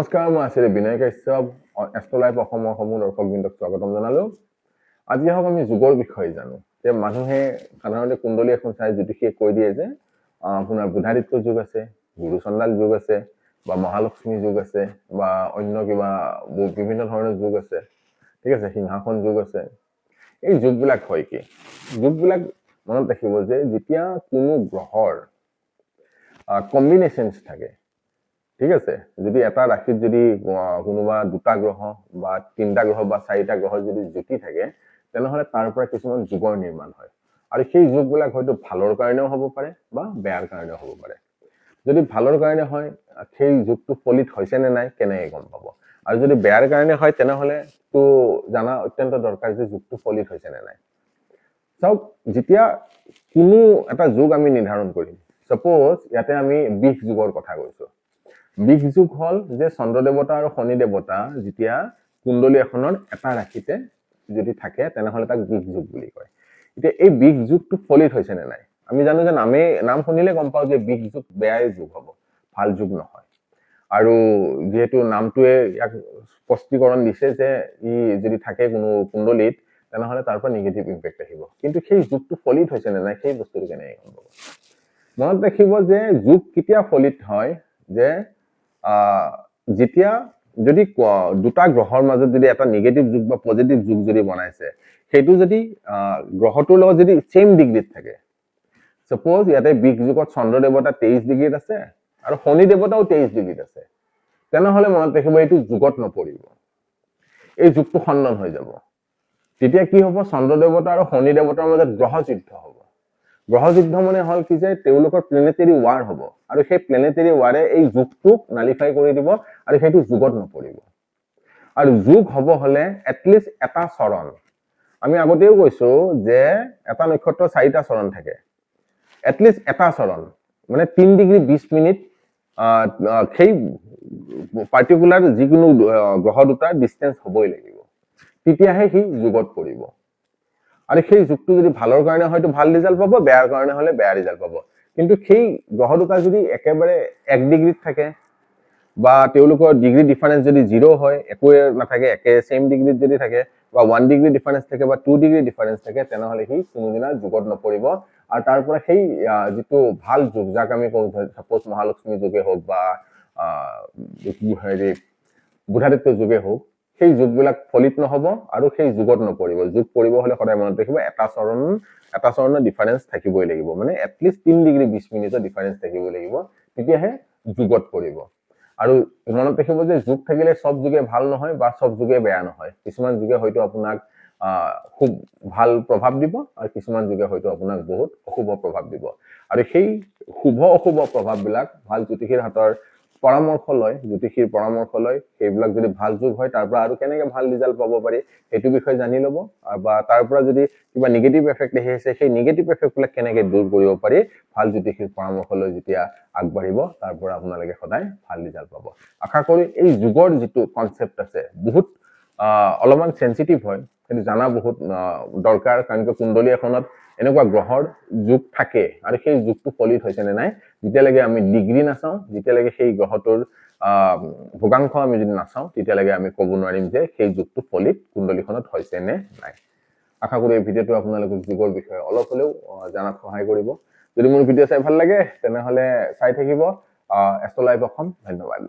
নমস্কাৰ, মই আছিলো বিনয় কাশ্যপ। এষ্ট্ৰলাইফ অসমৰ সমূহ দৰ্শকবৃন্দক স্বাগতম জনালো। আজি আহক আমি যোগৰ বিষয়ে জানো। যে মানুহে সাধাৰণতে কুণ্ডলী এখন চাই জ্যোতিষীয়ে কৈ দিয়ে যে আপোনাৰ বুধাদিত্য যোগ আছে, গুৰু চণ্ডাল যোগ আছে, বা মহালক্ষ্মী যোগ আছে, বা অন্য কিবা বিভিন্ন ধৰণৰ যোগ আছে, ঠিক আছে, সিংহাসন যোগ আছে। এই যোগবিলাক হয় কি? যোগবিলাক মনত ৰাখিব যে যেতিয়া কোনো গ্ৰহৰ কম্বিনেশ্যনছ থাকে, ঠিক আছে, যদি এটা ৰাশিত যদি কোনোবা দুটা গ্ৰহ বা তিনিটা গ্ৰহ বা চাৰিটা গ্ৰহৰ যদি জ্যোতি থাকে, তেনেহলে তাৰ পৰা কিছুমান যোগৰ নিৰ্মাণ হয়। আৰু সেই যোগবিলাক হয়তো ভালৰ কাৰণেও হ'ব পাৰে বা বেয়াৰ কাৰণেও হ'ব পাৰে। যদি ভালৰ কাৰণে হয়, সেই যোগটো ফলিত হৈছে নে নাই কেনেকৈ গম পাব? আৰু যদি বেয়াৰ কাৰণে হয়, তেনেহলে তো জানা অত্যন্ত দৰকাৰ যে যোগটো ফলিত হৈছে নে নাই। চাওক, যেতিয়া কোনো এটা যোগ আমি নিৰ্ধাৰণ কৰিম, সাপোজ ইয়াতে আমি বিষ যোগৰ কথা কৈছো। বিষ যোগ হল যে চন্দ্ৰ দেৱতা আৰু শনি দেৱতা যেতিয়া কুণ্ডলী এখনৰ এটা ৰাশিতে যদি থাকে, তেনেহলে তাক বিষ যোগ বুলি কয়। এতিয়া এই বিষ যোগটো ফলিত হৈছে নে নাই? আমি জানো যে নাম শুনিলে গম পাওঁ যে বিষ যোগ বেয়াই যোগ হ'ব, ভাল যোগ নহয়। আৰু যেহেতু নামটোৱে ইয়াক স্পষ্টীকৰণ দিছে যে ই যদি থাকে কোনো কুণ্ডলীত, তেনেহলে তাৰ পৰা নিগেটিভ ইম্পেক্ট আহিব। কিন্তু সেই যোগটো ফলিত হৈছে নে নাই, সেই বস্তুটো কেনেকৈ গম পাব? মনত ৰাখিব যে যোগ কেতিয়া ফলিত হয়, যে যেতিয়া যদি দুটা গ্ৰহৰ মাজত যদি এটা নিগেটিভ যোগ বা পজিটিভ যোগ যদি বনাইছে, সেইটো যদি গ্ৰহটোৰ লগত যদি চেম ডিগ্ৰীত থাকে, সাপোজ ইয়াতে বিষ যোগত চন্দ্ৰ দেৱতা 23 ডিগ্ৰীত আছে আৰু শনি দেৱতাও 23 ডিগ্ৰীত আছে, তেনেহলে মনত ৰাখিব এইটো যোগত নপৰিব, এই যোগটো খণ্ডন হৈ যাব। তেতিয়া কি হ'ব? চন্দ্ৰ দেৱতা আৰু শনি দেৱতাৰ মাজত গ্ৰহ যুদ্ধ হ'ব। গ্ৰহ যুদ্ধ মানে হল কি যে তেওঁলোকৰ প্লেনেটাৰী ৱাৰ হ'ব, আৰু সেই প্লেনেটাৰী ৱাৰে এই যোগটোক নালিফাই কৰি দিব, আৰু সেইটো যোগত নপৰিব। আৰু যোগ হ'ব হলে এটলিষ্ট এটা চৰণ, আমি আগতেও কৈছো যে এটা নক্ষত্ৰ 4টা চৰণ থাকে, এটলিষ্ট এটা চৰণ মানে 3 ডিগ্ৰী 20 মিনিট সেই পাৰ্টিকুলাৰ যিকোনো গ্ৰহ দুটাৰ ডিষ্টেঞ্চ হ'বই লাগিব, তেতিয়াহে সি যোগত পৰিব। আৰু সেই যোগটো যদি ভালৰ কাৰণে হয়তো ভাল ৰিজাল্ট পাব, বেয়াৰ কাৰণে হলে বেয়া ৰিজাল্ট পাব। কিন্তু সেই গ্ৰহ দুটা যদি একেবাৰে 1 ডিগ্ৰীত থাকে, বা তেওঁলোকৰ ডিগ্ৰী ডিফাৰেন্স যদি 0 হয়, একোৱে নাথাকে, একে সেম ডিগ্ৰীত যদি থাকে, বা 1 ডিগ্ৰী ডিফাৰেন্স থাকে বা 2 ডিগ্ৰী ডিফাৰেন্স থাকে, তেনেহলে সি কোনোদিনা যোগত নপৰিব। আৰু তাৰ পৰা সেই যিটো ভাল যোগ, যাক আমি কওঁ সাপোজ মহালক্ষ্মী যোগে হওক বা হেৰি বুধাদিত্য যোগে হওক, সেই যোগবিলাক ফলিত নহব আৰু সেই যোগত নপৰিব। যোগ পৰিব হলে সদায় মনত ৰাখিব এটা চৰণৰ ডিফাৰেন্স থাকিবই লাগিব, মানে এটলিষ্ট 3 ডিগ্ৰী 20 মিনিটৰ ডিফাৰেন্স থাকিবই লাগিব, তেতিয়াহে যোগত পৰিব। আৰু মনত ৰাখিব যে যোগ থাকিলে সব যোগে ভাল নহয় বা সব যোগে বেয়া নহয়। কিছুমান যোগে হয়তো আপোনাক খুব ভাল প্ৰভাৱ দিব, আৰু কিছুমান যোগে হয়তো আপোনাক বহুত অশুভ প্ৰভাৱ দিব। আৰু সেই শুভ অশুভ প্ৰভাৱবিলাক ভাল জ্যোতিষীৰ হাতৰ পৰামৰ্শ লয়, জ্যোতিষীৰ পৰামৰ্শ লয়, সেইবিলাক যদি ভাল যোগ হয়, তাৰ পৰা আৰু কেনেকৈ ভাল ৰিজাল্ট পাব পাৰি সেইটো বিষয়ে জানি ল'ব। বা তাৰ পৰা যদি কিবা নিগেটিভ এফেক্ট আহি আছে, সেই নিগেটিভ এফেক্টবিলাক কেনেকৈ দূৰ কৰিব পাৰি ভাল জ্যোতিষীৰ পৰামৰ্শ লৈ যেতিয়া আগবাঢ়িব, তাৰ পৰা আপোনালোকে সদায় ভাল ৰিজাল্ট পাব। আশা কৰি এই যোগৰ যিটো কনচেপ্ট আছে, বহুত অলপমান সেনচিটিভ হয়, কিন্তু জানা বহুত দৰকাৰ। কাৰণ কুণ্ডলী এখনত এনেকুৱা গ্ৰহৰ যোগ থাকে, আৰু সেই যোগটো ফলিত হৈছে নে নাই, যেতিয়ালৈকে আমি ডিগ্ৰী নাচাওঁ, যেতিয়ালৈকে সেই গ্ৰহটোৰ ভোগাংশ আমি যদি নাচাওঁ, তেতিয়ালৈকে আমি ক'ব নোৱাৰিম যে সেই যোগটো ফলিত কুণ্ডলীখনত হৈছে নে নাই। আশা কৰো এই ভিডিঅ'টো আপোনালোকক যোগৰ বিষয়ে অলপ হলেও জানাত সহায় কৰিব। যদি মোৰ ভিডিঅ' চাই ভাল লাগে, তেনেহলে চাই থাকিব এষ্ট্ৰলাইফ অসম। ধন্যবাদ।